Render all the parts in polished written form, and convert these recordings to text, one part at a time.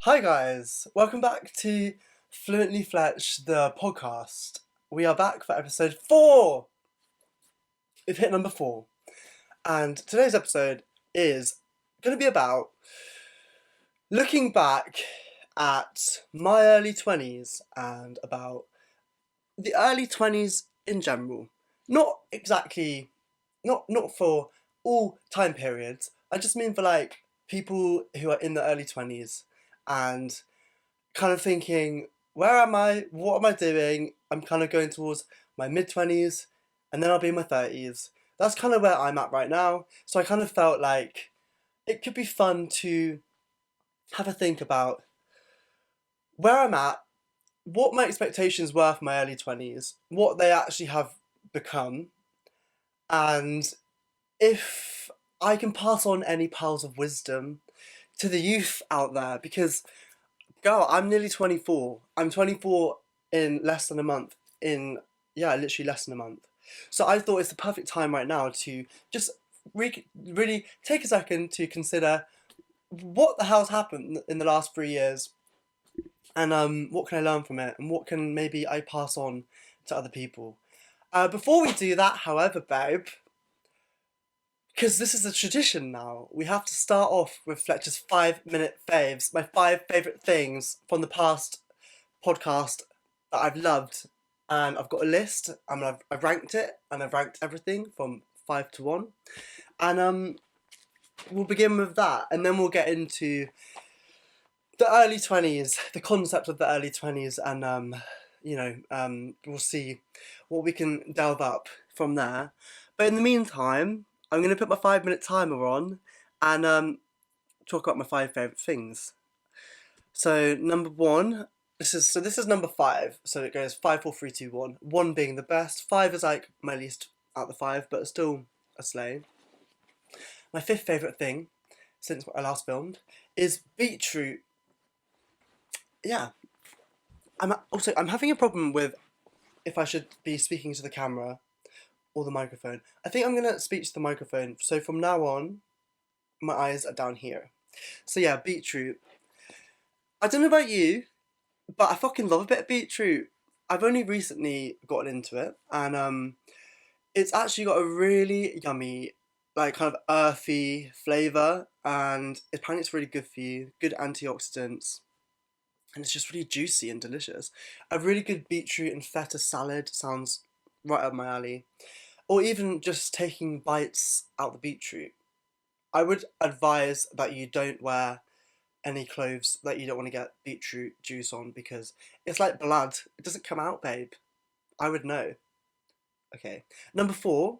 Hi guys, welcome back to Fluently Fletch the podcast. We are back for episode 4. We've hit number 4. And today's episode is going to be about looking back at my early 20s and about the early 20s in general. Not exactly, not for all time periods. I just mean for like people who are in the early 20s and kind of thinking, where am I? What am I doing? I'm kind of going towards my mid-20s and then I'll be in my 30s. That's kind of where I'm at right now. So I kind of felt like it could be fun to have a think about where I'm at, what my expectations were for my early 20s, what they actually have become, and if I can pass on any pearls of wisdom to the youth out there, because girl, I'm nearly 24. I'm 24 in less than a month. Literally less than a month. So I thought it's the perfect time right now to just really take a second to consider what the hell's happened in the last 3 years, and what can I learn from it, and what can maybe I pass on to other people. Before we do that, however, babe, because this is a tradition now, we have to start off with Fletcher's 5-minute faves, my 5 favourite things from the past podcast that I've loved. And I've got a list, and I've ranked it, and I've ranked everything from 5 to 1. And we'll begin with that, and then we'll get into the early 20s, the concept of the early 20s, and we'll see what we can delve up from there. But in the meantime, I'm going to put my 5-minute timer on and talk about my 5 favourite things. So number 1, this is number 5. So it goes 5, 4, 3, 2, 1. 1 being the best. 5 is like my least out of the 5, but still a slay. My 5th favourite thing since I last filmed is beetroot. Yeah. I'm having a problem with if I should be speaking to the camera or the microphone. I think I'm gonna speak to the microphone. So from now on, my eyes are down here. So yeah, beetroot. I don't know about you, but I fucking love a bit of beetroot. I've only recently gotten into it, and it's actually got a really yummy, like kind of earthy flavour, and apparently it's really good for you, good antioxidants, and it's just really juicy and delicious. A really good beetroot and feta salad sounds right up my alley. Or even just taking bites out the beetroot. I would advise that you don't wear any clothes that you don't want to get beetroot juice on, because it's like blood. It doesn't come out, babe. I would know. Okay. Number 4,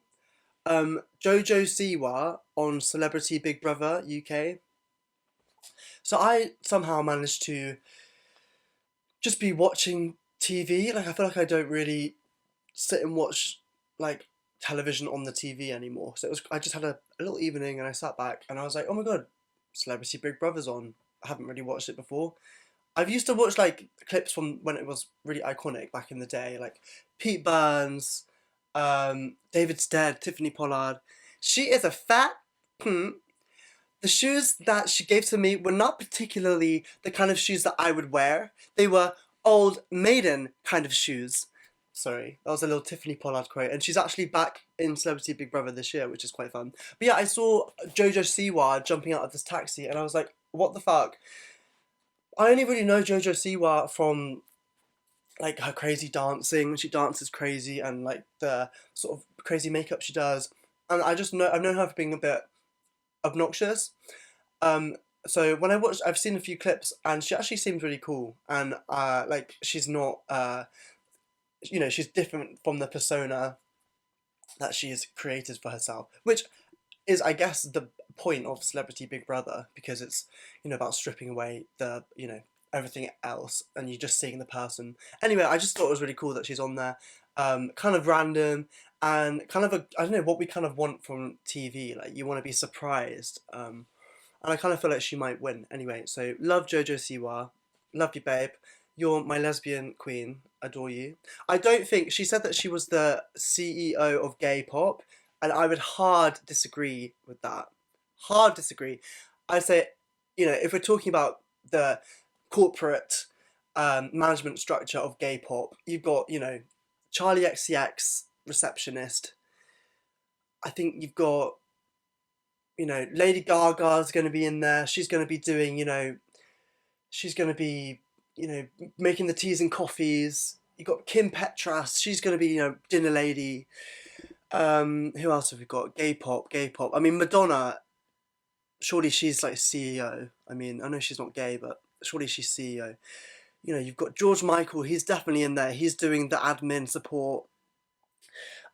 Jojo Siwa on Celebrity Big Brother UK. So I somehow managed to just be watching TV. Like, I feel like I don't really sit and watch like television on the TV anymore. So I just had a little evening and I sat back and I was like, oh my god, Celebrity Big Brother's on. I haven't really watched it before. I've used to watch like clips from when it was really iconic back in the day, like Pete Burns, David's Dead, Tiffany Pollard. She is a fat. The shoes that she gave to me were not particularly the kind of shoes that I would wear. They were old maiden kind of shoes. Sorry, that was a little Tiffany Pollard quote. And she's actually back in Celebrity Big Brother this year, which is quite fun. But yeah, I saw Jojo Siwa jumping out of this taxi and I was like, what the fuck? I only really know Jojo Siwa from like her crazy dancing. She dances crazy, and like the sort of crazy makeup she does. And I've known her for being a bit obnoxious. Um, so when I've seen a few clips, and she actually seems really cool. And like she's not, she's different from the persona that she has created for herself, which is, I guess, the point of Celebrity Big Brother, because it's, about stripping away the, everything else and you're just seeing the person. Anyway, I just thought it was really cool that she's on there. Kind of random and kind of I don't know, what we kind of want from TV. Like, you want to be surprised. And I kind of feel like she might win. Anyway, so love Jojo Siwa. Love you, babe. You're my lesbian queen. Adore you. I don't think she said that she was the CEO of gay pop, and I would hard disagree with that. Hard disagree. I'd say, if we're talking about the corporate management structure of gay pop. You've got, Charlie XCX, receptionist. I think you've got, Lady Gaga's going to be in there. She's going to be doing, she's going to be, making the teas and coffees. You've got Kim Petras. She's going to be, dinner lady. Who else have we got? Gay pop. I mean, Madonna, surely she's like CEO. I mean, I know she's not gay, but surely she's CEO. You've got George Michael. He's definitely in there. He's doing the admin support.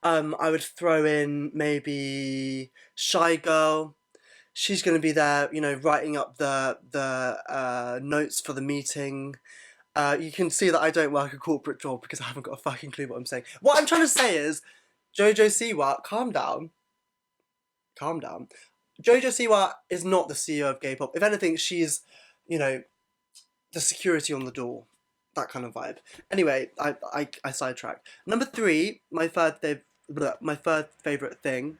I would throw in maybe Shy Girl. She's going to be there, writing up the notes for the meeting. You can see that I don't work a corporate job because I haven't got a fucking clue what I'm saying. What I'm trying to say is, Jojo Siwa, calm down. Jojo Siwa is not the CEO of gay pop. If anything, she's, the security on the door. That kind of vibe. Anyway, I sidetracked. Number 3, my third favourite thing,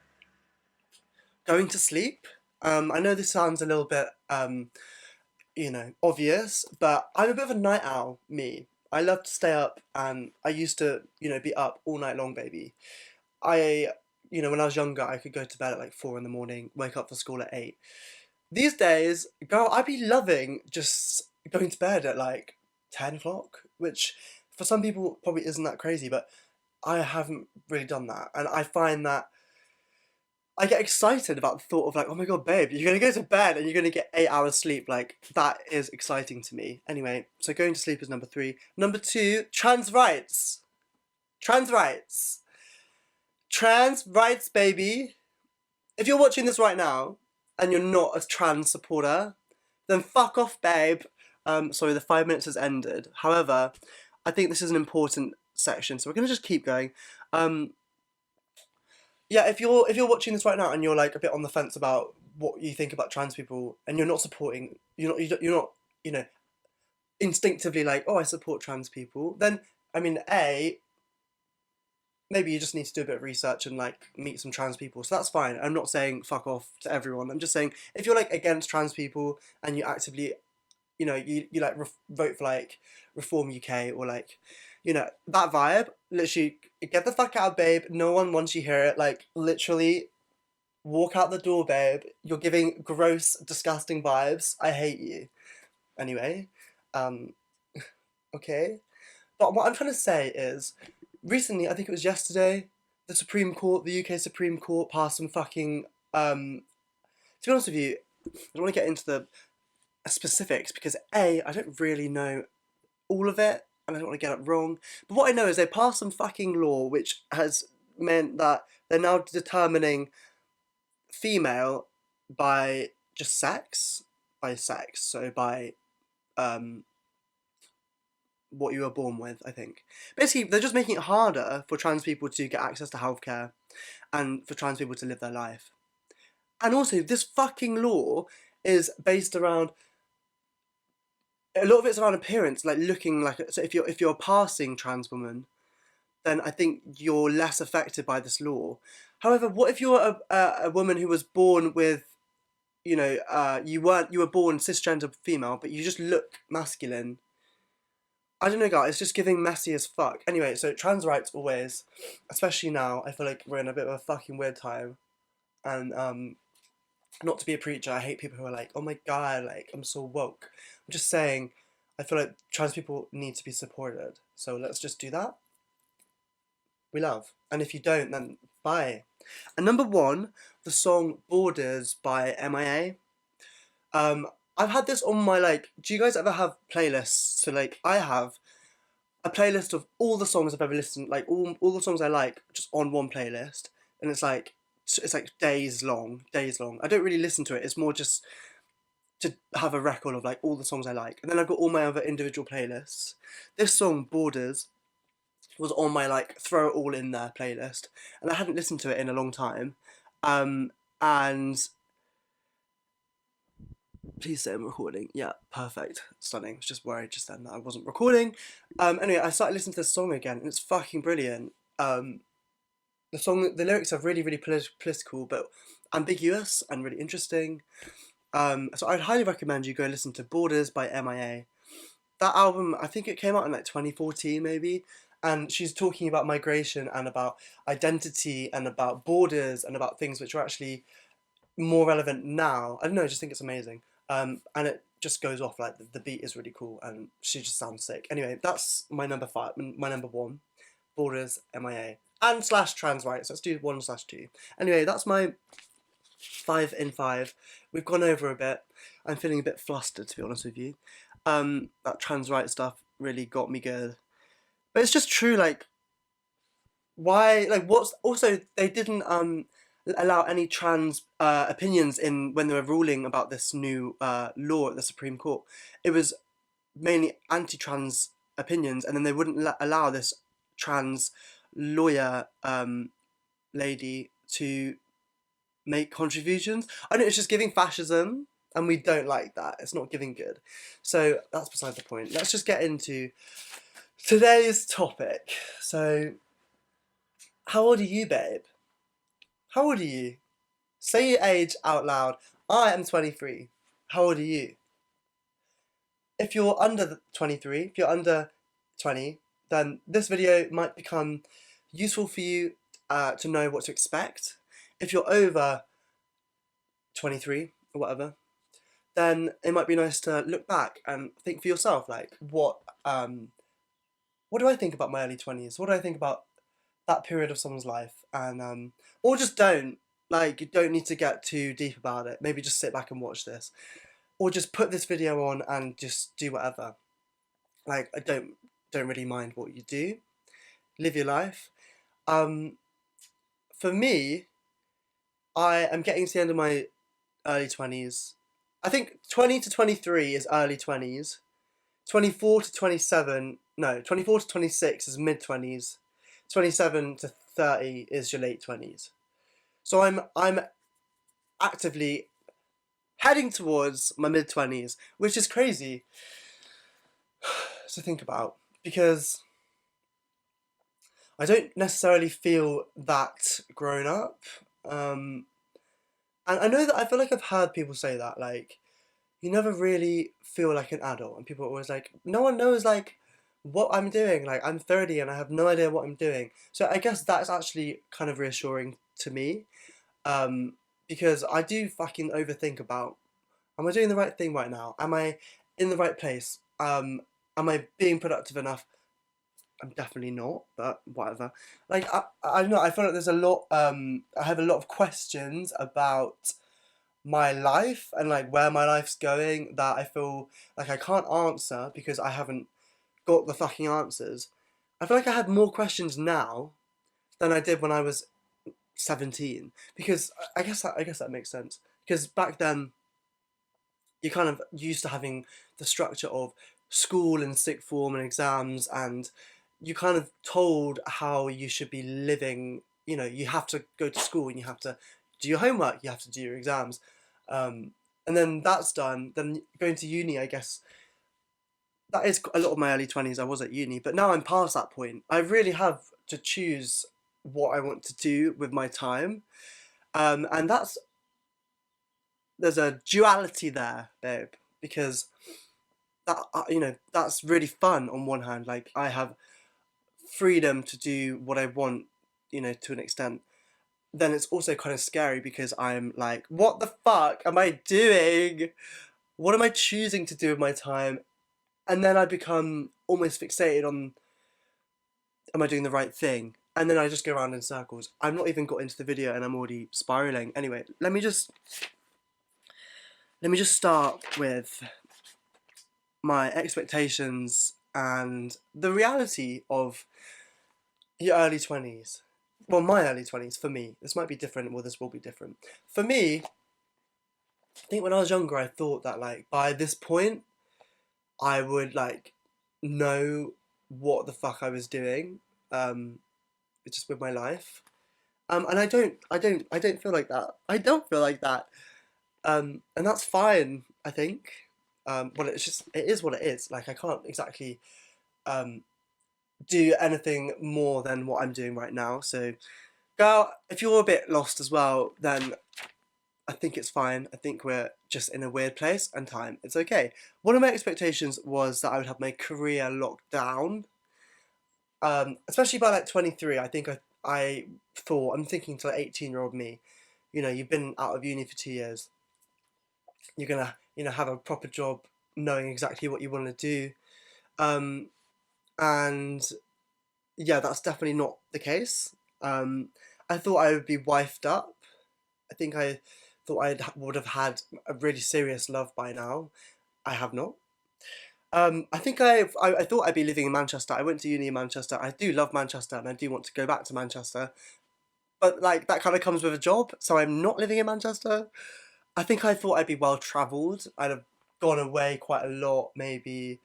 going to sleep. I know this sounds a little bit, obvious, but I'm a bit of a night owl, me. I love to stay up, and I used to, be up all night long, baby. When I was younger, I could go to bed at like 4 in the morning, wake up for school at 8. These days, girl, I'd be loving just going to bed at like 10 o'clock, which for some people probably isn't that crazy, but I haven't really done that. And I find that I get excited about the thought of like, oh my god, babe, you're going to go to bed and you're going to get 8 hours sleep. Like, that is exciting to me. Anyway, so going to sleep is number 3. Number 2, trans rights. Trans rights, baby. If you're watching this right now and you're not a trans supporter, then fuck off, babe. Sorry, the 5 minutes has ended. However, I think this is an important section, so we're going to just keep going. Yeah, if you're watching this right now and you're like a bit on the fence about what you think about trans people and you're not supporting, you're not instinctively like, oh, I support trans people, then, I mean, maybe you just need to do a bit of research and like meet some trans people. So that's fine. I'm not saying fuck off to everyone. I'm just saying if you're like against trans people and you actively, you like vote for like Reform UK or like, that vibe, literally get the fuck out, babe. No one wants you here. Like, literally walk out the door, babe. You're giving gross, disgusting vibes. I hate you. Anyway, okay. But what I'm trying to say is, recently, I think it was yesterday, the UK Supreme Court passed some fucking, to be honest with you, I don't want to get into the specifics because I don't really know all of it and I don't want to get it wrong. But what I know is they passed some fucking law which has meant that they're now determining female by just sex, so by what you were born with, I think. Basically, they're just making it harder for trans people to get access to healthcare and for trans people to live their life. And also, this fucking law is based around, a lot of it's around appearance, like looking like, so if you're a passing trans woman, then I think you're less affected by this law. However, what if you're a woman who was born with, you were born cisgender female, but you just look masculine? I don't know, guys, it's just giving messy as fuck. Anyway, so trans rights always, especially now, I feel like we're in a bit of a fucking weird time. And, not to be a preacher, I hate people who are like, oh my god, like, I'm so woke. I'm just saying, I feel like trans people need to be supported. So let's just do that. We love. And if you don't, then bye. And number 1, the song Borders by MIA. I've had this on my, like, do you guys ever have playlists? So, like, I have a playlist of all the songs I've ever listened, like, all the songs I like, just on one playlist. And it's like days long. I don't really listen to it. It's more just to have a record of like all the songs I like. And then I've got all my other individual playlists. This song, Borders, was on my like throw it all in there playlist. And I hadn't listened to it in a long time. And please say I'm recording. Yeah, perfect. Stunning. I was just worried just then that I wasn't recording. Anyway, I started listening to this song again and it's fucking brilliant. The lyrics are really, really political, but ambiguous and really interesting. So I'd highly recommend you go listen to Borders by MIA. that album, I think it came out in like 2014 maybe, and she's talking about migration and about identity and about borders and about things which are actually more relevant now. I don't know, I just think it's amazing. And it just goes off, like the beat is really cool and she just sounds sick. Anyway, that's my number five, my number one, Borders, MIA. And slash trans rights. Let's do 1/2. Anyway, that's my 5 in 5. We've gone over a bit. I'm feeling a bit flustered, to be honest with you. That trans rights stuff really got me good. But it's just true, like, why, like, what's, also, they didn't, allow any trans, opinions in, when they were ruling about this new, law at the Supreme Court. It was mainly anti-trans opinions, and then they wouldn't allow this trans lawyer, lady to make contributions. I know it's just giving fascism, and we don't like that. It's not giving good. So that's beside the point. Let's just get into today's topic. So, how old are you, babe? How old are you? Say your age out loud. I am 23. How old are you? If you're under 23, if you're under 20, then this video might become useful for you to know what to expect. If you're over 23 or whatever, then it might be nice to look back and think for yourself, like, what do I think about my early 20s? What do I think about that period of someone's life? And or just don't. Like, you don't need to get too deep about it. Maybe just sit back and watch this. Or just put this video on and just do whatever. Like, I don't really mind what you do. Live your life. For me, I am getting to the end of my early 20s. I think 20 to 23 is early 20s. 24 to 27, no, 24 to 26 is mid 20s. 27 to 30 is your late 20s. So I'm actively heading towards my mid 20s, which is crazy to think about, because I don't necessarily feel that grown up. And I know that I feel like I've heard people say that, like, you never really feel like an adult, and people are always like, no one knows, like, what I'm doing. Like, I'm 30 and I have no idea what I'm doing. So I guess that's actually kind of reassuring to me, because I do fucking overthink about, am I doing the right thing right now? Am I in the right place? Am I being productive enough? I'm definitely not, but whatever. Like, I don't know, I feel like there's a lot, I have a lot of questions about my life and, like, where my life's going that I feel like I can't answer because I haven't got the fucking answers. I feel like I have more questions now than I did when I was 17, because I guess that makes sense, because back then you're kind of used to having the structure of school and sixth form and exams, and you kind of told how you should be living. You know, you have to go to school and you have to do your homework, you have to do your exams, and then that's done. Then going to uni, I guess that is a lot of my early 20s. I was at uni, but now I'm past that point. I really have to choose what I want to do with my time, and there's a duality there, babe, because that, that's really fun on one hand. Like, I have freedom to do what I want, to an extent. Then it's also kind of scary because I'm like, what the fuck am I doing? What am I choosing to do with my time? And then I become almost fixated on, am I doing the right thing? And then I just go around in circles. I've not even got into the video and I'm already spiraling. Anyway, let me just start with my expectations and the reality of your early 20s. Well, my early 20s, for me. This might be different, well, this will be different. For me, I think when I was younger, I thought that, like, by this point, I would, like, know what the fuck I was doing, just with my life. And I don't feel like that. I don't feel like that. And that's fine, I think. Well, it is what it is. Like, I can't exactly, do anything more than what I'm doing right now. So, girl, if you're a bit lost as well, then I think it's fine. I think we're just in a weird place and time. It's okay. One of my expectations was that I would have my career locked down. Especially by like 23. I think I thought, I'm thinking to like 18-year-old me, you've been out of uni for 2 years. You're gonna, have a proper job, knowing exactly what you want to do. Um, and yeah, that's definitely not the case. I thought I would be wifed up. I think I thought would have had a really serious love by now. I have not. I think I thought I'd be living in Manchester. I went to uni in Manchester. I do love Manchester, and I do want to go back to Manchester. But like that kind of comes with a job, so I'm not living in Manchester. I think I thought I'd be well travelled. I'd have gone away quite a lot, maybe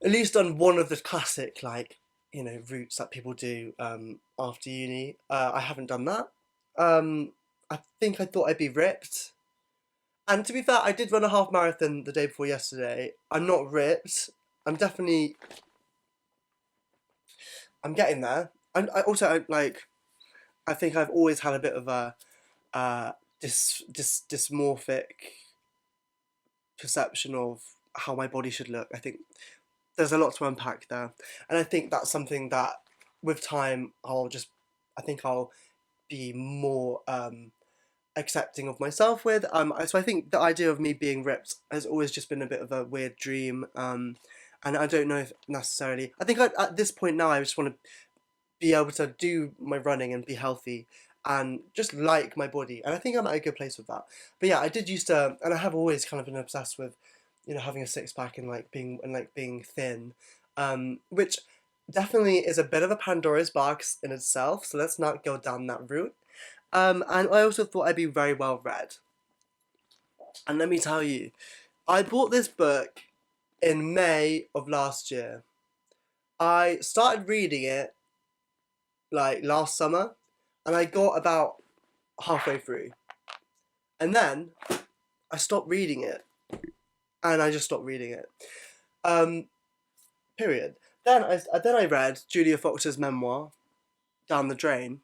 at least on one of the classic routes that people do after uni. I haven't done that. I think I thought I'd be ripped. And to be fair, I did run a half marathon the day before yesterday. I'm not ripped. I'm getting there. I think I've always had a bit of a dysmorphic perception of how my body should look. I think there's a lot to unpack there, and I think that's something that with time I think I'll be more accepting of myself with. So I think the idea of me being ripped has always just been a bit of a weird dream. And I don't know if necessarily. I think at this point now, I just want to be able to do my running and be healthy and just like my body. And I think I'm at a good place with that. But yeah, I did used to, and I have always kind of been obsessed with, having a six pack and being thin, which definitely is a bit of a Pandora's box in itself. So let's not go down that route. And I also thought I'd be very well read. And let me tell you, I bought this book in May of last year. I started reading it like last summer, and I got about halfway through. And then I stopped reading it. And I just stopped reading it. Period. Then I read Julia Fox's memoir, Down the Drain.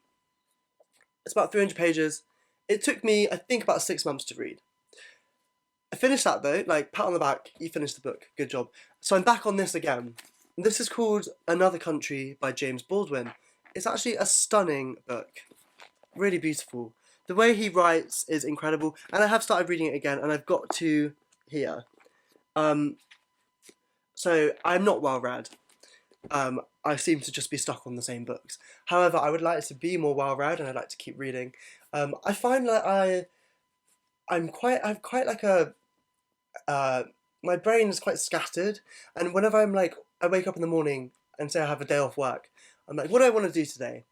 It's about 300 pages. It took me, I think, about 6 months to read. I finished that though, pat on the back, you finished the book, good job. So I'm back on this again. This is called Another Country by James Baldwin. It's actually a stunning book, really beautiful. The way he writes is incredible, and I have started reading it again, and I've got to here. So I'm not well read. I seem to just be stuck on the same books. However, I would like to be more well read, and I'd like to keep reading. I find that I'm quite like my brain is quite scattered, and whenever I wake up in the morning and say I have a day off work, I'm like, what do I want to do today?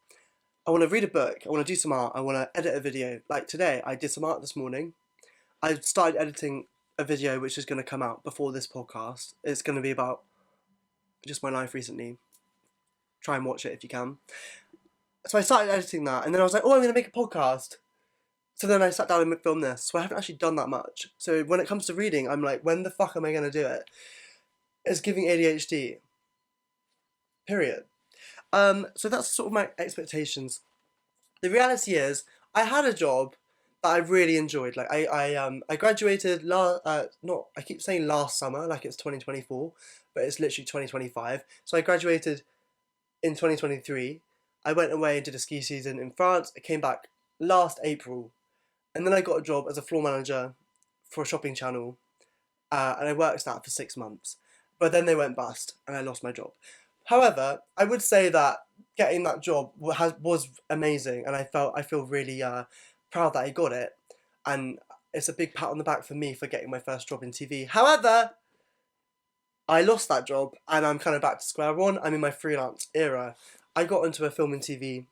I want to read a book, I want to do some art, I want to edit a video. Like today, I did some art this morning. I started editing a video which is going to come out before this podcast. It's going to be about just my life recently. Try and watch it if you can. So I started editing that, and then I was like, oh, I'm going to make a podcast. So then I sat down and filmed this. So I haven't actually done that much. So when it comes to reading, I'm like, when the fuck am I going to do it? It's giving ADHD. Period. So that's sort of my expectations. The reality is, I had a job that I really enjoyed. Like I graduated I keep saying last summer, like it's 2024, but it's literally 2025. So I graduated in 2023. I went away and did a ski season in France. I came back last April, and then I got a job as a floor manager for a shopping channel, and I worked that for 6 months. But then they went bust, and I lost my job. However, I would say that getting that job was amazing, and I feel really proud that I got it, and it's a big pat on the back for me for getting my first job in TV. However, I lost that job, and I'm kind of back to square one. I'm in my freelance era. I got into a film and TV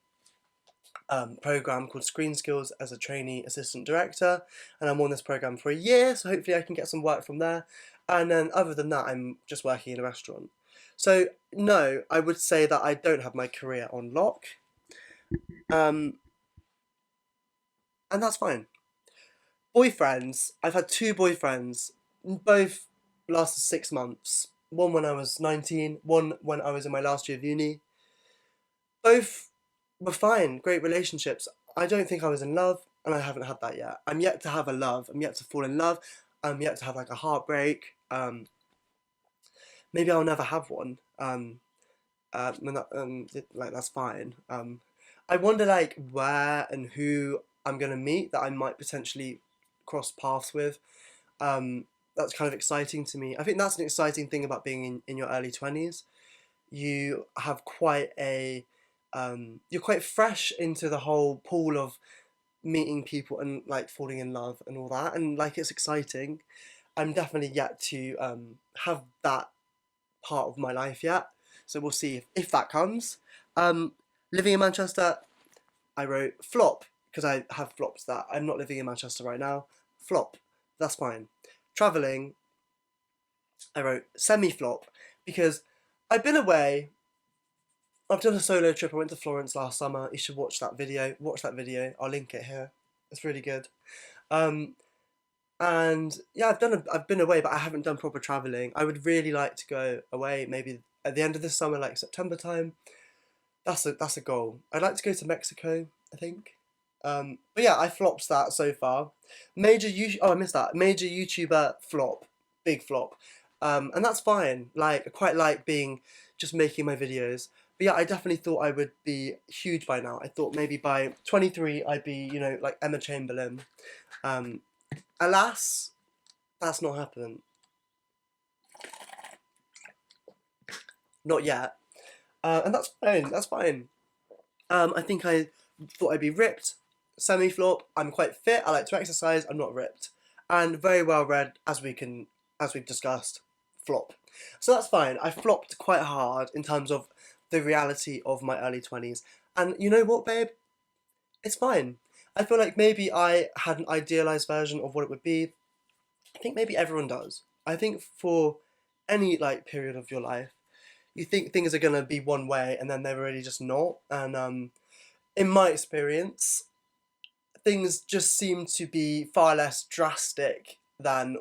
program called Screen Skills as a trainee assistant director, and I'm on this program for a year, so hopefully I can get some work from there. And then other than that, I'm just working in a restaurant. So no, I would say that I don't have my career on lock, and that's fine. Boyfriends, I've had 2 boyfriends, both lasted 6 months. One when I was 19, one when I was in my last year of uni. Both were fine, great relationships. I don't think I was in love. and I haven't had that yet. I'm yet to have a love. I'm yet to fall in love. I'm yet to have like a heartbreak. Maybe I'll never have one. Like that's fine. I wonder like where and who I'm gonna meet that I might potentially cross paths with. That's kind of exciting to me. I think that's an exciting thing about being in your early 20s. You have quite a you're quite fresh into the whole pool of meeting people and like falling in love and all that, and like it's exciting. I'm definitely yet to have that part of my life yet, so we'll see if that comes. Um, Living in Manchester, I wrote flop because I have flopped that. I'm not living in Manchester right now. Flop, that's fine. Traveling, I wrote semi-flop because I've been away. I've done a solo trip. I went to Florence last summer. You should watch that video. Watch that video. I'll link it here. It's really good. Um, and yeah, I've been away, but I haven't done proper traveling. I would really like to go away, maybe at the end of this summer, like September time. That's a goal. I'd like to go to Mexico, I think. But yeah, I flopped that so far. I missed that. Major YouTuber flop, big flop. And that's fine. Like I quite like just making my videos. But yeah, I definitely thought I would be huge by now. I thought maybe by 23 I'd be, like Emma Chamberlain. Um, Alas, that's not happened. Not yet. And that's fine. That's fine. I think I thought I'd be ripped. Semi-flop. I'm quite fit. I like to exercise. I'm not ripped. And very well read, as we've discussed. Flop. So that's fine. I flopped quite hard in terms of the reality of my early 20s. And you know what, babe? It's fine. I feel like maybe I had an idealized version of what it would be. I think maybe everyone does. I think for any like period of your life, you think things are gonna be one way, and then they're really just not. And in my experience, things just seem to be far less drastic than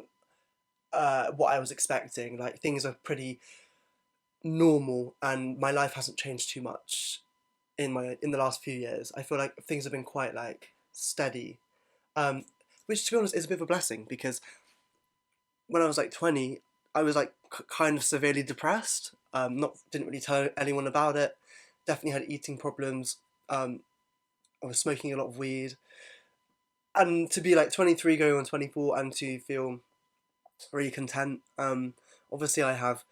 what I was expecting. Like things are pretty normal, and my life hasn't changed too much in the last few years. I feel like things have been quite like steady, um, which to be honest is a bit of a blessing because when I was like 20, I was like kind of severely depressed. Not didn't really tell anyone about it. Definitely had eating problems. I was smoking a lot of weed, and to be like 23 going on 24 and to feel really content. Obviously, I have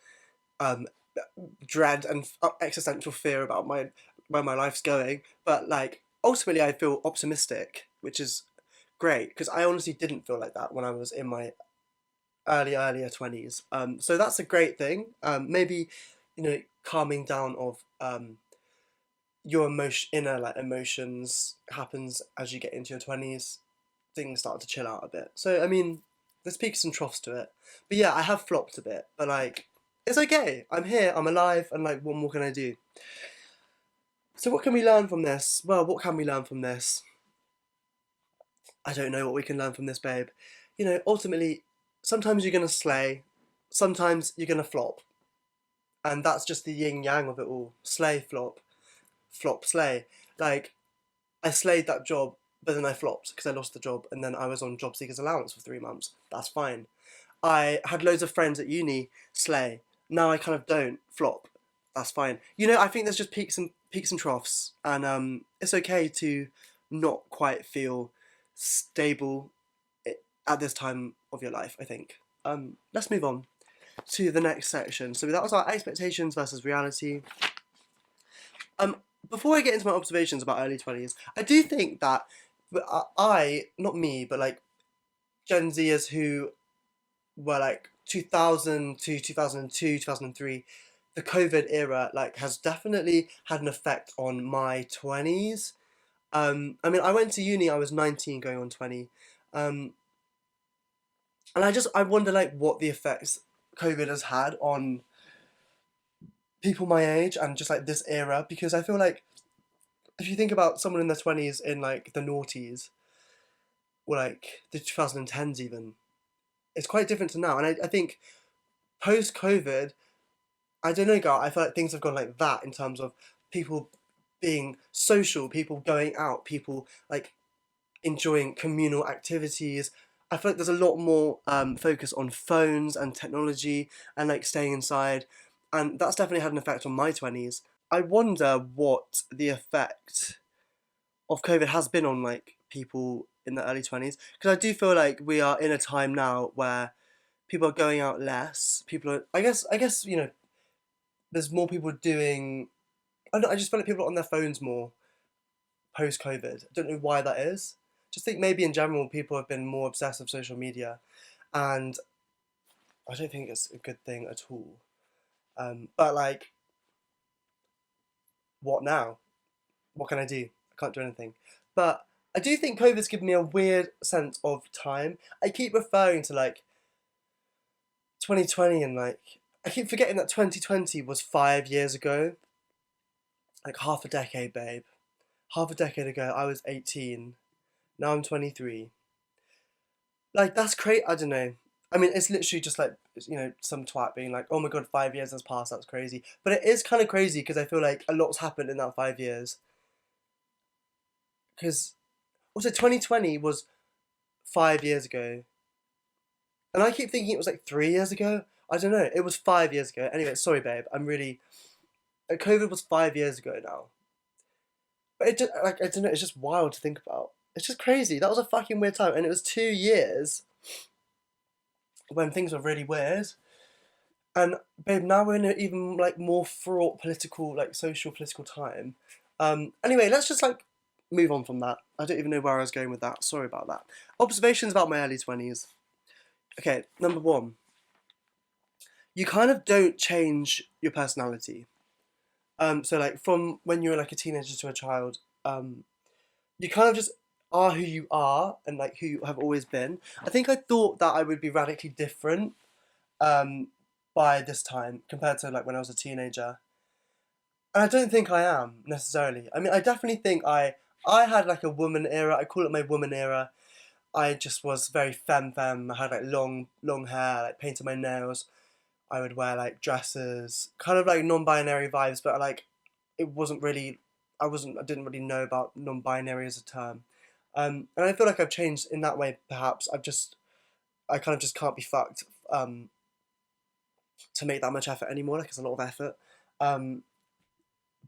um, dread and existential fear about where my life's going, but like ultimately, I feel optimistic, which is great because I honestly didn't feel like that when I was in my earlier 20s. So that's a great thing. Maybe, calming down of your inner like emotions happens as you get into your 20s. Things start to chill out a bit. So I mean, there's peaks and troughs to it. But yeah, I have flopped a bit, but like it's okay. I'm here. I'm alive, and like, what more can I do? So what can we learn from this? Well, what can we learn from this? I don't know what we can learn from this, babe. Ultimately, sometimes you're gonna slay, sometimes you're gonna flop, and that's just the yin yang of it all. Slay, flop, flop, slay. Like I slayed that job, but then I flopped because I lost the job, and then I was on job seekers allowance for 3 months. That's fine. I had loads of friends at uni, slay. Now I kind of don't, flop. That's fine. I think there's just peaks and troughs, and it's okay to not quite feel stable at this time of your life, I think. Let's move on to the next section. So that was our expectations versus reality. Before I get into my observations about early 20s, I do think that not me, but like Gen Zers who were like 2000 to 2002, 2003, the COVID era like has definitely had an effect on my 20s. I mean, I went to uni, I was 19 going on 20. Um, and I wonder like what the effects COVID has had on people my age and just like this era, because I feel like if you think about someone in their 20s in like the noughties or like the 2010s even, it's quite different to now. And I think post COVID, I don't know, girl, I feel like things have gone like that in terms of people being social, people going out, people like enjoying communal activities. I feel like there's a lot more focus on phones and technology and like staying inside, and that's definitely had an effect on my 20s. I wonder what the effect of COVID has been on like people in the early 20s, because I do feel like we are in a time now where people are going out less. People are, I guess, there's more people doing. I don't know, I just feel like people are on their phones more post COVID. I don't know why that is. Just think maybe in general people have been more obsessed with social media, and I don't think it's a good thing at all. But like, what now? What can I do? I can't do anything. But I do think COVID's given me a weird sense of time. I keep referring to like 2020 and like I keep forgetting that 2020 was 5 years ago. Like half a decade, babe. Half a decade ago, I was 18. Now I'm 23. Like, that's crazy. I don't know. I mean, it's literally just like, some twat being like, oh my god, 5 years has passed, that's crazy. But it is kind of crazy because I feel like a lot's happened in that 5 years. Because also 2020 was 5 years ago. And I keep thinking it was like 3 years ago. I don't know. It was 5 years ago. Anyway, sorry, babe. I'm really. COVID was 5 years ago now. But it just, like, I don't know. It's just wild to think about. It's just crazy. That was a fucking weird time. And it was 2 years when things were really weird. And babe, now we're in an even like more fraught political, like social political time. Anyway, let's just like move on from that. I don't even know where I was going with that. Sorry about that. Observations about my early 20s. Okay, number one. You kind of don't change your personality. So like from when you're like a teenager to a child, you kind of just are who you are and like who you have always been. I think I thought that I would be radically different um, by this time compared to like when I was a teenager. And I don't think I am necessarily. I mean, I definitely think I had like a woman era. I call it my woman era. I just was very femme. I had like long hair, like painted my nails. I would wear like dresses, kind of like non-binary vibes, but like it wasn't really. I didn't really know about non-binary as a term, and I feel like I've changed in that way. Perhaps I kind of just can't be fucked to make that much effort anymore. Like it's a lot of effort. Um,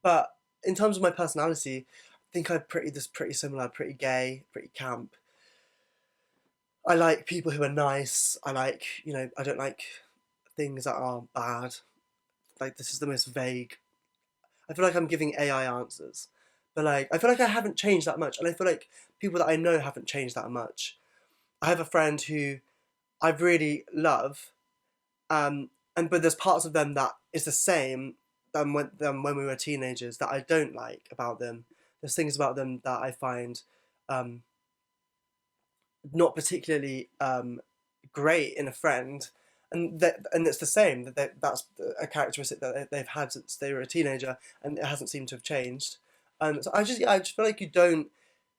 but in terms of my personality, I think I'm pretty similar, pretty gay, pretty camp. I like people who are nice. I like, I don't like things that are bad. Like this is the most vague. I feel like I'm giving AI answers, but like I feel like I haven't changed that much, and I feel like people that I know haven't changed that much. I have a friend who I really love, and but there's parts of them that is the same than when we were teenagers that I don't like about them. There's things about them that I find um, not particularly great in a friend, and it's the same that's a characteristic that they've had since they were a teenager, and it hasn't seemed to have changed. So I just feel like you don't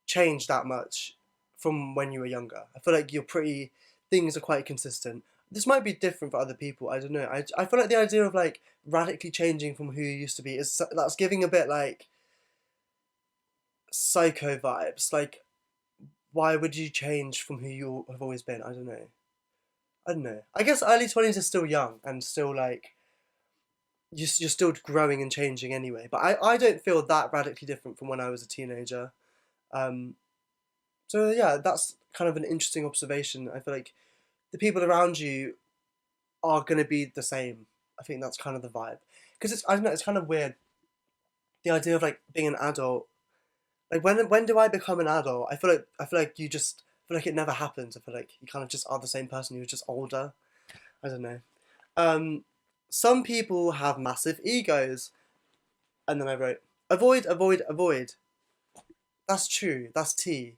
change that much from when you were younger. I feel like you're pretty things are quite consistent. This might be different for other people. I don't know. I feel like the idea of like radically changing from who you used to be is that's giving a bit like psycho vibes. Like why would you change from who you have always been? I don't know. I don't know. I guess early 20s are still young and still like you're still growing and changing anyway. But I don't feel that radically different from when I was a teenager. Um, so yeah, that's kind of an interesting observation. I feel like the people around you are going to be the same. I think that's kind of the vibe. Because I don't know, it's kind of weird. The idea of like being an adult. Like when do I become an adult? I feel like you just I feel like it never happens. I feel like you kind of just are the same person. You're just older. I don't know. Um, some people have massive egos, and then I wrote avoid, avoid, avoid. That's true. That's T.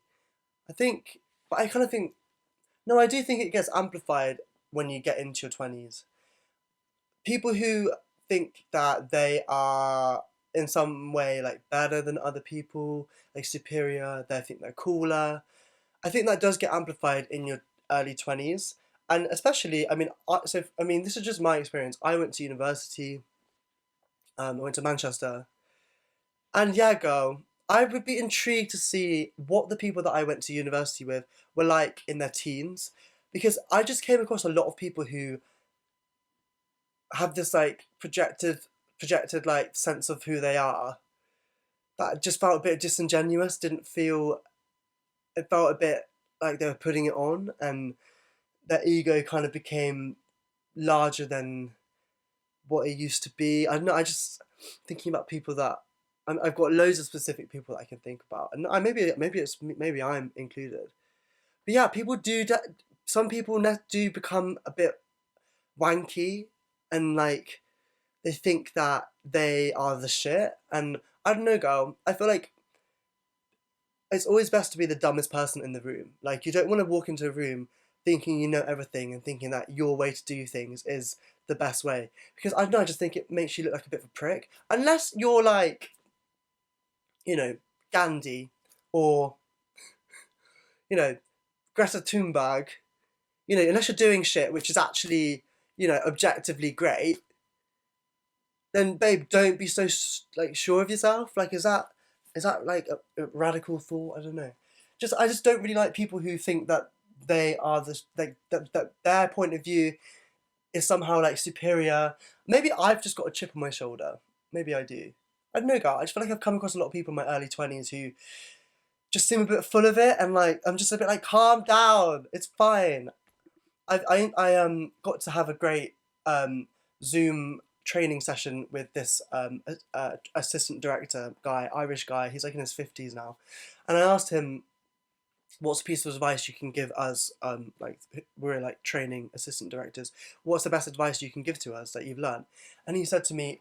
I think, but I kind of think no. I do think it gets amplified when you get into your 20s. People who think that they are in some way like better than other people, like superior, they think they're cooler. I think that does get amplified in your early 20s. And especially, I mean, this is just my experience. I went to university, I went to Manchester, and yeah, girl, I would be intrigued to see what the people that I went to university with were like in their teens, because I just came across a lot of people who have this like projected like sense of who they are that just felt a bit disingenuous. Didn't feel It felt a bit like they were putting it on, and their ego kind of became larger than what it used to be. I don't know. I just thinking about people that I've got loads of specific people that I can think about, and maybe I'm included. But yeah, some people do become a bit wanky, and like they think that they are the shit. And I don't know, girl. I feel like it's always best to be the dumbest person in the room. Like, you don't want to walk into a room thinking you know everything and thinking that your way to do things is the best way. Because I don't know, I just think it makes you look like a bit of a prick. Unless you're like, you know, Gandhi or, you know, Greta Thunberg, unless you're doing shit which is actually, objectively great, then babe, don't be so like sure of yourself. Like, is that like a radical thought? I don't know. I just don't really like people who think that they are that their point of view is somehow like superior. Maybe I've just got a chip on my shoulder. Maybe I do. I don't know, guys. I just feel like I've come across a lot of people in my early 20s who just seem a bit full of it, and like I'm just a bit like, calm down. It's fine. I got to have a great Zoom training session with this assistant director guy, Irish guy. He's like in his 50s now, and I asked him, "What's a piece of advice you can give us? Like we're like training assistant directors. What's the best advice you can give to us that you've learned?" And he said to me,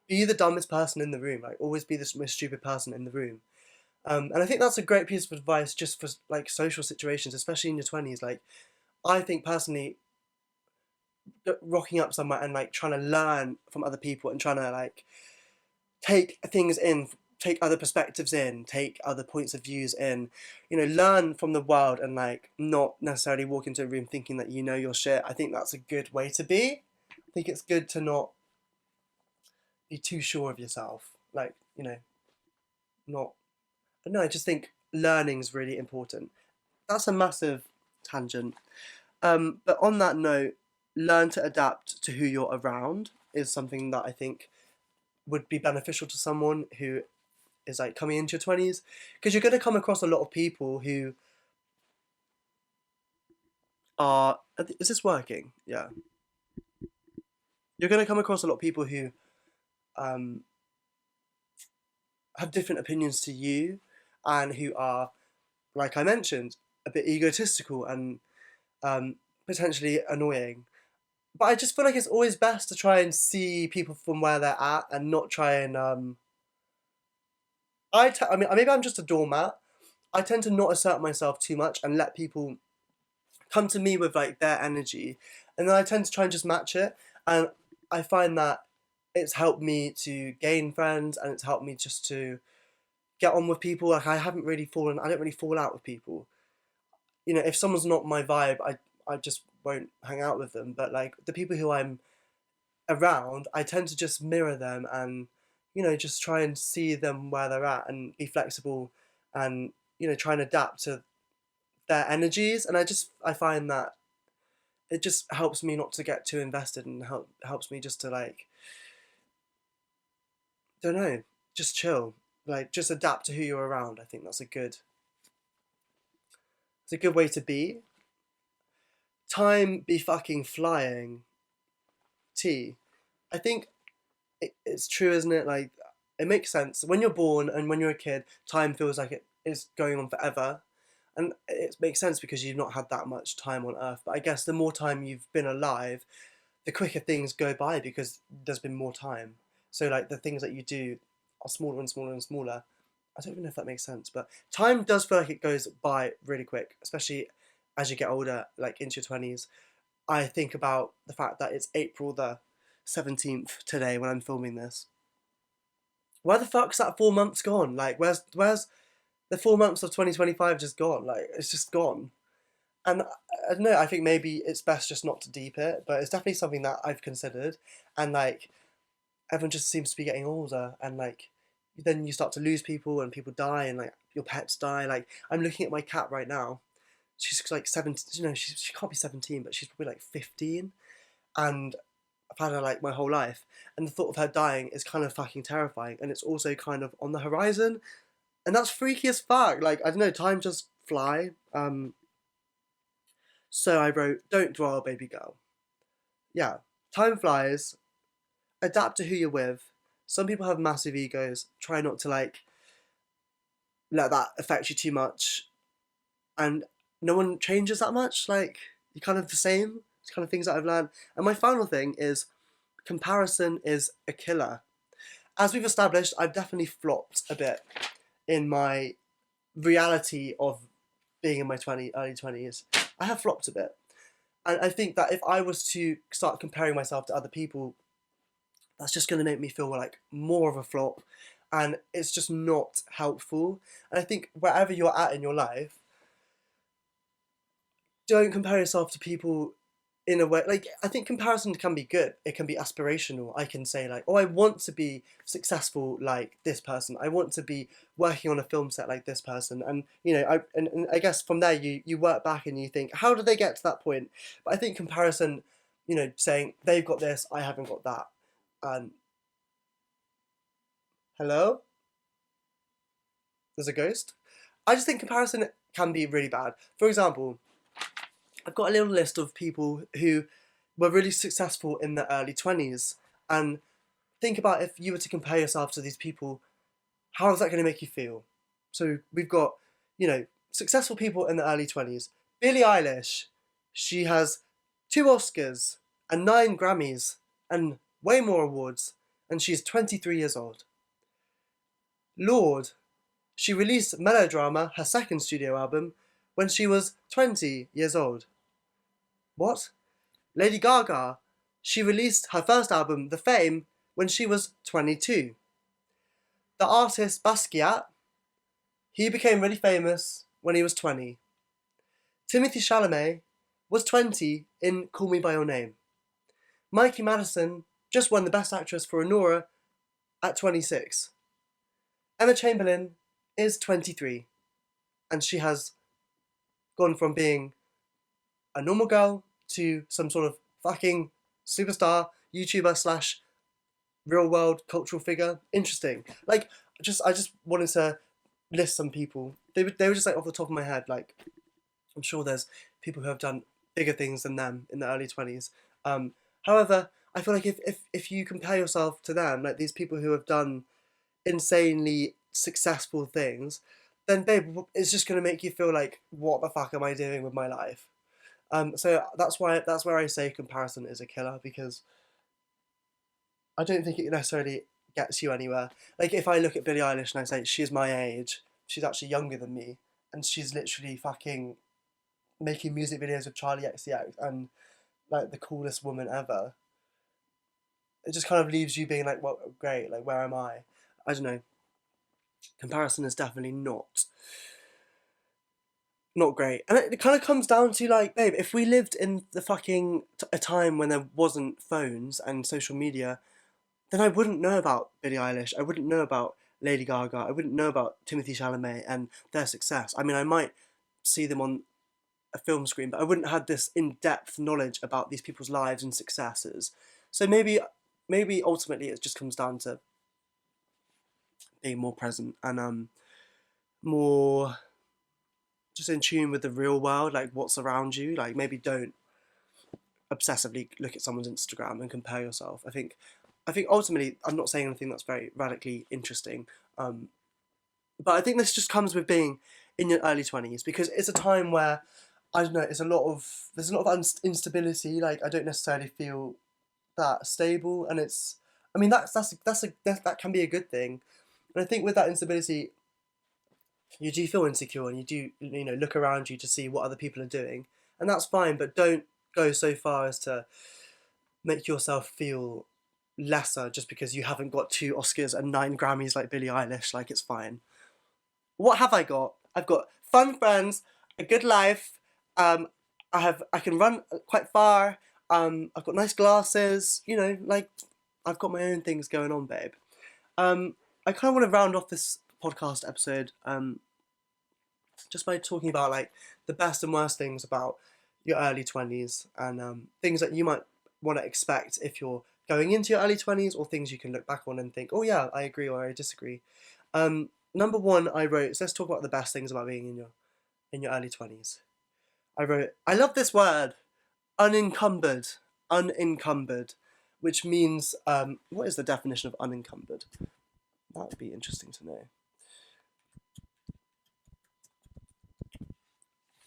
"Be the dumbest person in the room. Like always be the most stupid person in the room." And I think that's a great piece of advice just for like social situations, especially in your 20s. Like I think personally, rocking up somewhere and like trying to learn from other people and trying to like take things in, take other perspectives in, take other points of views in, learn from the world and like not necessarily walk into a room thinking that you know your shit. I think that's a good way to be. I think it's good to not be too sure of yourself. Like, not, I don't know, I just think learning is really important. That's a massive tangent. But on that note, learn to adapt to who you're around is something that I think would be beneficial to someone who is like coming into your 20s, because you're going to come across a lot of people who are, is this working? Yeah. You're going to come across a lot of people who um, have different opinions to you, and who are, like I mentioned, a bit egotistical and potentially annoying. But I just feel like it's always best to try and see people from where they're at and not try and I mean, maybe I'm just a doormat. I tend to not assert myself too much and let people come to me with like their energy, and then I tend to try and just match it. And I find that it's helped me to gain friends, and it's helped me just to get on with people. Like I don't really fall out with people. If someone's not my vibe, I just won't hang out with them. But like the people who I'm around, I tend to just mirror them and, just try and see them where they're at and be flexible and, try and adapt to their energies. And I find that it just helps me not to get too invested, and helps me just to like, don't know, just chill. Like just adapt to who you're around. I think it's a good way to be. Time be fucking flying. T. I think it's true, isn't it? Like, it makes sense. When you're born and when you're a kid, time feels like it is going on forever. And it makes sense because you've not had that much time on Earth. But I guess the more time you've been alive, the quicker things go by because there's been more time. So, like, the things that you do are smaller and smaller and smaller. I don't even know if that makes sense. But time does feel like it goes by really quick, especially as you get older, like into your 20s. I think about the fact that it's April the 17th today when I'm filming this. Where the fuck's that 4 months gone? Like, where's the 4 months of 2025 just gone? Like, it's just gone. And I don't know, I think maybe it's best just not to deep it, but it's definitely something that I've considered. And like, everyone just seems to be getting older, and like, then you start to lose people and people die and like your pets die. Like I'm looking at my cat right now. She's like 17, she can't be 17, but she's probably like 15. And I've had her like my whole life. And the thought of her dying is kind of fucking terrifying. And it's also kind of on the horizon. And that's freaky as fuck. Like, I don't know, time just fly. So I wrote, don't dwell, baby girl. Yeah, time flies. Adapt to who you're with. Some people have massive egos. Try not to like let that affect you too much. And no one changes that much. Like, you're kind of the same. It's kind of things that I've learned. And my final thing is comparison is a killer. As we've established, I've definitely flopped a bit in my reality of being in my early 20s. I have flopped a bit. And I think that if I was to start comparing myself to other people, that's just going to make me feel like more of a flop. And it's just not helpful. And I think wherever you're at in your life, don't compare yourself to people in a way. Like, I think comparison can be good. It can be aspirational. I can say like, oh, I want to be successful like this person. I want to be working on a film set like this person. And and I guess from there you work back and you think, how did they get to that point? But I think comparison, saying they've got this, I haven't got that. And hello, there's a ghost. I just think comparison can be really bad. For example, I've got a little list of people who were really successful in their early 20s. And think about if you were to compare yourself to these people, how is that going to make you feel? So we've got, successful people in the early 20s. Billie Eilish, she has 2 Oscars and 9 Grammys and way more awards. And she's 23 years old. Lorde, she released Melodrama, her second studio album, when she was 20 years old. What? Lady Gaga, she released her first album, The Fame, when she was 22. The artist Basquiat, he became really famous when he was 20. Timothée Chalamet was 20 in Call Me By Your Name. Mikey Madison just won the Best Actress for Anora at 26. Emma Chamberlain is 23, and she has gone from being a normal girl to some sort of fucking superstar, YouTuber / real world cultural figure. Interesting. Like, I just wanted to list some people. They were just like off the top of my head. Like, I'm sure there's people who have done bigger things than them in the early 20s. However, I feel like if you compare yourself to them, like these people who have done insanely successful things, then babe, it's just going to make you feel like, what the fuck am I doing with my life? So that's where I say comparison is a killer, because I don't think it necessarily gets you anywhere. Like, if I look at Billie Eilish and I say she's my age, she's actually younger than me, and she's literally fucking making music videos with Charlie XCX and like the coolest woman ever. It just kind of leaves you being like, well, great, like where am I? I don't know. Comparison is definitely not great. And it kind of comes down to like, babe, if we lived in the fucking a time when there wasn't phones and social media, then I wouldn't know about Billie Eilish. I wouldn't know about Lady Gaga. I wouldn't know about Timothée Chalamet and their success. I mean, I might see them on a film screen, but I wouldn't have this in-depth knowledge about these people's lives and successes. So maybe ultimately it just comes down to being more present and more just in tune with the real world, like what's around you. Like, maybe don't obsessively look at someone's Instagram and compare yourself. I think ultimately, I'm not saying anything that's very radically interesting, but I think this just comes with being in your early 20s, because it's a time where, I don't know, there's a lot of instability. Like, I don't necessarily feel that stable, and I mean, that can be a good thing. And I think with that instability, you do feel insecure, and you do look around you to see what other people are doing, and that's fine. But don't go so far as to make yourself feel lesser just because you haven't got 2 Oscars and 9 Grammys like Billie Eilish. Like, it's fine. What have I got? I've got fun friends, a good life. I can run quite far. I've got nice glasses. Like, I've got my own things going on, babe. I kind of want to round off this podcast episode just by talking about like the best and worst things about your early 20s and things that you might want to expect if you're going into your early 20s, or things you can look back on and think, oh yeah, I agree or I disagree. Number one, I wrote, so let's talk about the best things about being in your early 20s. I wrote, I love this word, unencumbered. Unencumbered, which means, what is the definition of unencumbered? That would be interesting to know.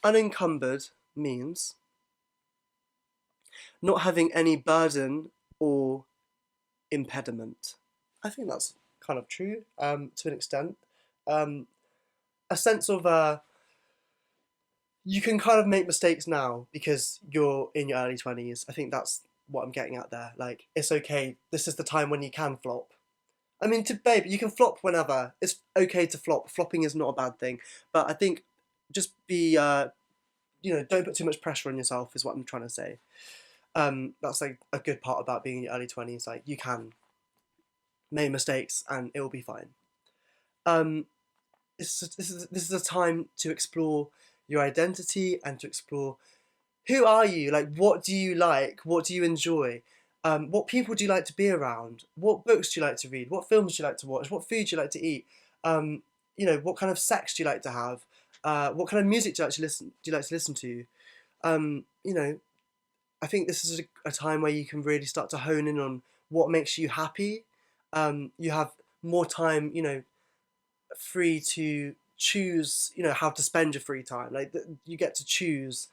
Unencumbered means not having any burden or impediment. I think that's kind of true to an extent. A sense of you can kind of make mistakes now because you're in your early 20s. I think that's what I'm getting at there. Like, it's okay. This is the time when you can flop. I mean, babe, you can flop whenever. It's okay to flop. Flopping is not a bad thing. But I think just be, don't put too much pressure on yourself is what I'm trying to say. That's like a good part about being in your early 20s. Like, you can make mistakes and it will be fine. This is a time to explore your identity and to explore who are you? Like, what do you like? What do you enjoy? What people do you like to be around? What books do you like to read? What films do you like to watch? What food do you like to eat? What kind of sex do you like to have? What kind of music do you like to listen to? I think this is a time where you can really start to hone in on what makes you happy. You have more time, free to choose, how to spend your free time. Like, you get to choose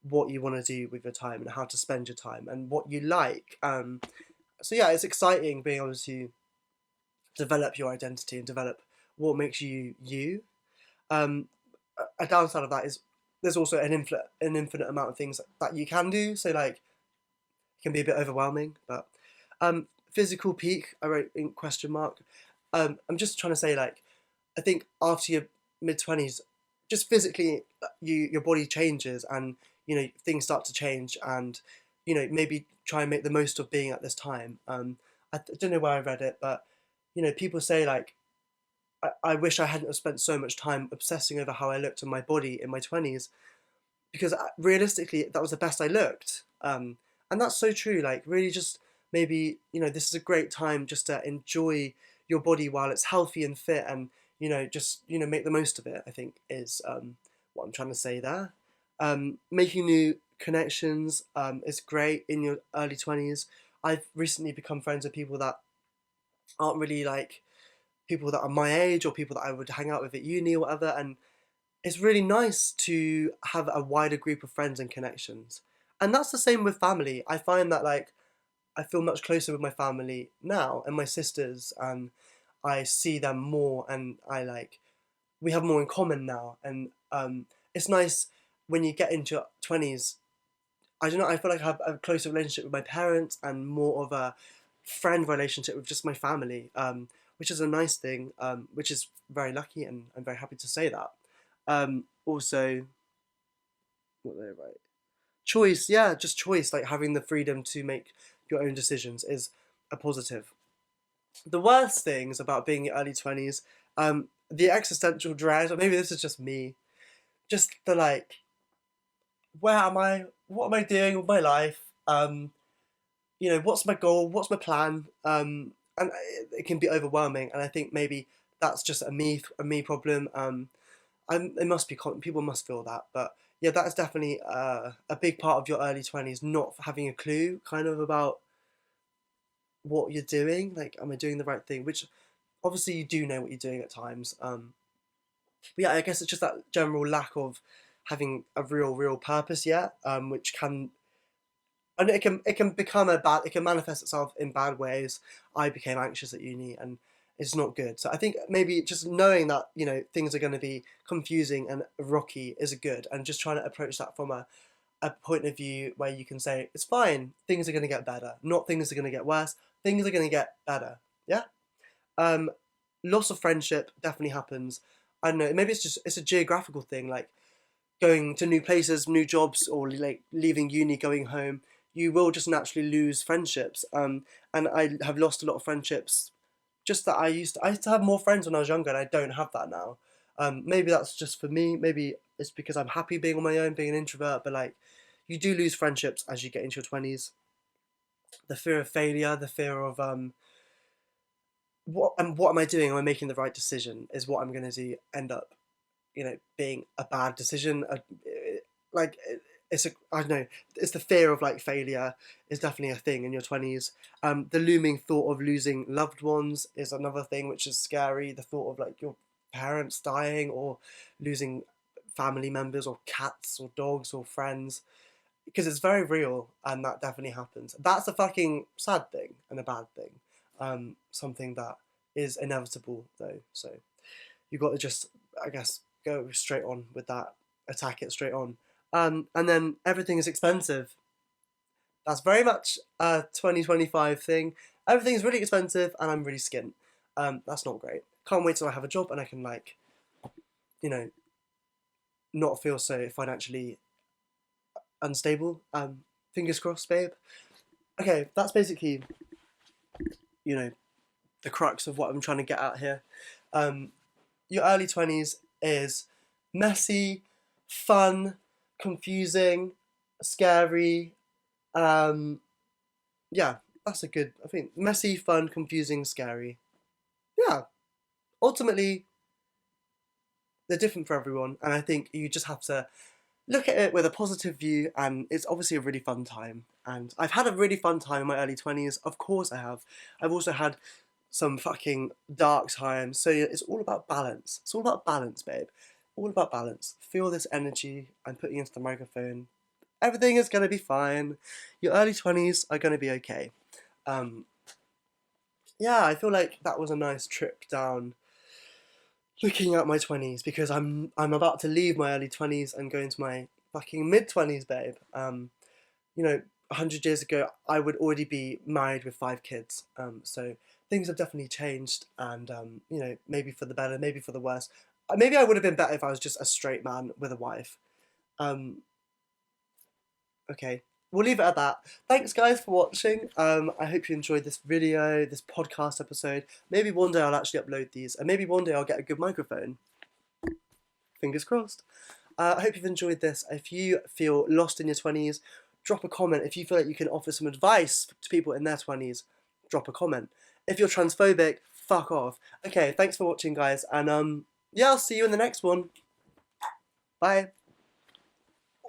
what you want to do with your time and how to spend your time and what you like. So yeah, it's exciting being able to develop your identity and develop what makes you you. A downside of that is there's also an infinite amount of things that you can do. So like, it can be a bit overwhelming. But physical peak, I wrote in question mark. I'm just trying to say, like, I think after your mid-20s, just physically, your body changes and, things start to change, and, maybe try and make the most of being at this time. I don't know where I read it, but, people say, like, I wish I hadn't have spent so much time obsessing over how I looked in my body in my 20s, because realistically, that was the best I looked. And that's so true. Like, really just maybe, this is a great time just to enjoy your body while it's healthy and fit, and, just, make the most of it, I think is what I'm trying to say there. Making new connections is great in your early 20s. I've recently become friends with people that aren't really like people that are my age or people that I would hang out with at uni or whatever, and it's really nice to have a wider group of friends and connections. And that's the same with family. I find that, like, I feel much closer with my family now and my sisters, and I see them more, and we have more in common now. And it's nice when you get into your 20s. I don't know, I feel like I have a closer relationship with my parents and more of a friend relationship with just my family, which is a nice thing, which is very lucky, and I'm very happy to say that. Also, what did I write? Choice, yeah, just choice, like having the freedom to make your own decisions is a positive. The worst things about being in your early 20s, the existential dread, or maybe this is just me, just the like, where am I? What am I doing with my life? What's my goal? What's my plan? And it can be overwhelming, and I think maybe that's just a me problem. It must be people must feel that, but yeah, that is definitely a big part of your early 20s, not having a clue, kind of, about what you're doing. Like, am I doing the right thing? Which obviously you do know what you're doing at times. But yeah, I guess it's just that general lack of having a real purpose yet, which can. And it can become it can manifest itself in bad ways. I became anxious at uni, and it's not good. So I think maybe just knowing that, things are going to be confusing and rocky is good, and just trying to approach that from a point of view where you can say, it's fine, things are going to get better, not things are going to get worse, things are going to get better. Yeah. Loss of friendship definitely happens. I don't know, maybe it's a geographical thing, like going to new places, new jobs, or like leaving uni, going home. You will just naturally lose friendships. And I have lost a lot of friendships just that I used to have more friends when I was younger, and I don't have that now. Maybe that's just for me. Maybe it's because I'm happy being on my own, being an introvert. But like, you do lose friendships as you get into your 20s. The fear of failure, the fear of what am I doing? Am I making the right decision? Is what I'm going to do end up, being a bad decision? Like it's I don't know. It's the fear of like failure is definitely a thing in your 20s. The looming thought of losing loved ones is another thing which is scary. The thought of like your parents dying or losing family members or cats or dogs or friends, because it's very real and that definitely happens. That's a fucking sad thing and a bad thing. Something that is inevitable though. So you got to just, I guess, go straight on with that, attack it straight on. And then everything is expensive. That's very much a 2025 thing. Everything's really expensive and I'm really skint. That's not great. Can't wait till I have a job and I can like, you know, not feel so financially unstable. Fingers crossed, babe. Okay, that's basically, the crux of what I'm trying to get at here. Your early 20s is messy, fun, confusing, scary. Yeah, that's a good, I think, messy, fun, confusing, scary. Yeah, ultimately, they're different for everyone, and I think you just have to look at it with a positive view, and it's obviously a really fun time. And I've had a really fun time in my early 20s, of course I have. I've also had some fucking dark times, so yeah, it's all about balance. It's all about balance, babe. All about balance. Feel this energy I'm putting into the microphone. Everything is going to be fine. Your early 20s are going to be okay. Yeah, I feel like that was a nice trip down looking at my 20s, because I'm about to leave my early 20s and go into my fucking mid 20s, babe. 100 years ago, I would already be married with 5 kids. So things have definitely changed, and maybe for the better, maybe for the worse. Maybe I would have been better if I was just a straight man with a wife. Okay, we'll leave it at that. Thanks, guys, for watching. I hope you enjoyed this video, this podcast episode. Maybe one day I'll actually upload these, and maybe one day I'll get a good microphone. Fingers crossed. I hope you've enjoyed this. If you feel lost in your 20s, drop a comment. If you feel like you can offer some advice to people in their 20s, drop a comment. If you're transphobic, fuck off. Okay, thanks for watching, guys, and yeah, I'll see you in the next one. Bye.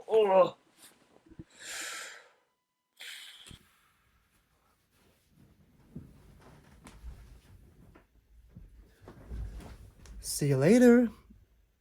Oh. See you later.